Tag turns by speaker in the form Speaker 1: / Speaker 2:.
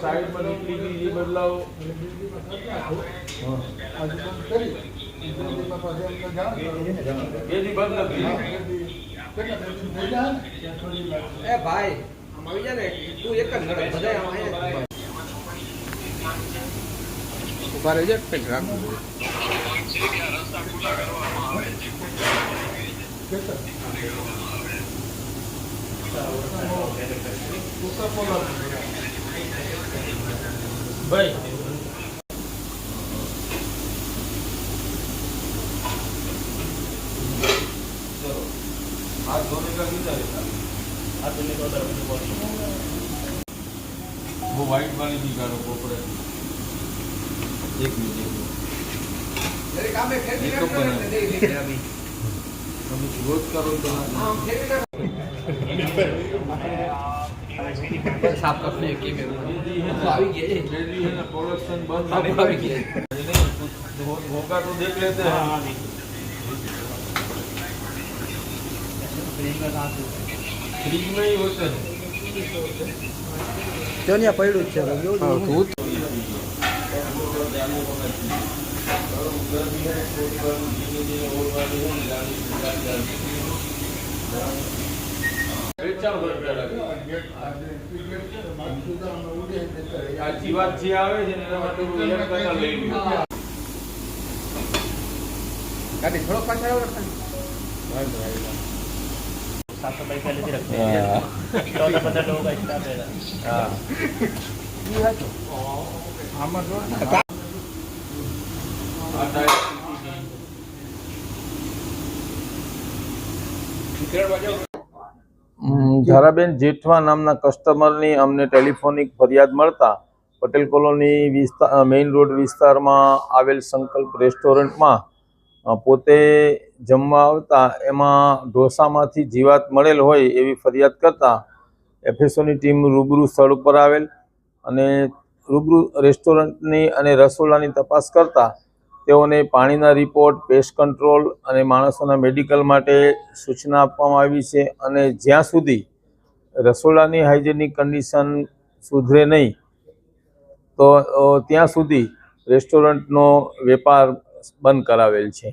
Speaker 1: Side में निकली थी ये बदलाव ये जी बंद कर दी
Speaker 2: ए भाई हम આવી જા ને તું એક જ નડે બધા આમ આયા ઉભા રહેજો પેક રાખો રસ્તા ખુલ્લા કરવામાં આવે
Speaker 1: છે ભાઈ हाथ धोने का कितना रहता है? हाथ धोने का उधर वो वाइट वाली निकालो कोपरे एक मिनट
Speaker 2: मेरे काम में फिर भी नहीं अभी
Speaker 1: हम रोज करो तो
Speaker 2: हां फिर भी साफ करने के में આવી ગઈ
Speaker 1: रेडी है ना प्रोडक्शन बंद
Speaker 2: આવી ગઈ
Speaker 1: होगा तो देख लेते हैं फ्रीज में ही होते हैं
Speaker 2: જોનિયા પડ્યું છે તું
Speaker 1: આજી વાત જે આવે છે એના માટે હું એક કટા લઈ લઉં
Speaker 2: ગાડી થોડો પાછળ આવો રખન
Speaker 3: सात सौ पैसा लेते रखते हैं 14-15 लोगों का स्टाफ है
Speaker 2: हां ये है तो हमर रोड
Speaker 1: આ ટાઈપ
Speaker 4: ધારાબેન જેઠવા નામના કસ્ટમરની અમને ટેલિફોનિક ફરિયાદ મળતા પટેલ કોલોની મેઇન રોડ વિસ્તારમાં આવેલ સંકલ્પ રેસ્ટોરન્ટમાં પોતે જમવા આવતા એમાં ઢોસામાંથી જીવાત મળેલ હોય એવી ફરિયાદ કરતા એફએસઓની ટીમ રૂબરૂ સ્થળ ઉપર આવેલ અને રૂબરૂ રેસ્ટોરન્ટની અને રસોડાની તપાસ કરતા તેઓને પાણીના રિપોર્ટ, પેસ્ટ કંટ્રોલ અને માણસોના મેડિકલ માટે સૂચના આપવામાં આવી છે અને જ્યાં સુધી રસોડાની હાઇજેનિક કન્ડિશન સુધરે નહીં તો ત્યાં સુધી રેસ્ટોરન્ટનો વેપાર બંધ કરાવેલ છે.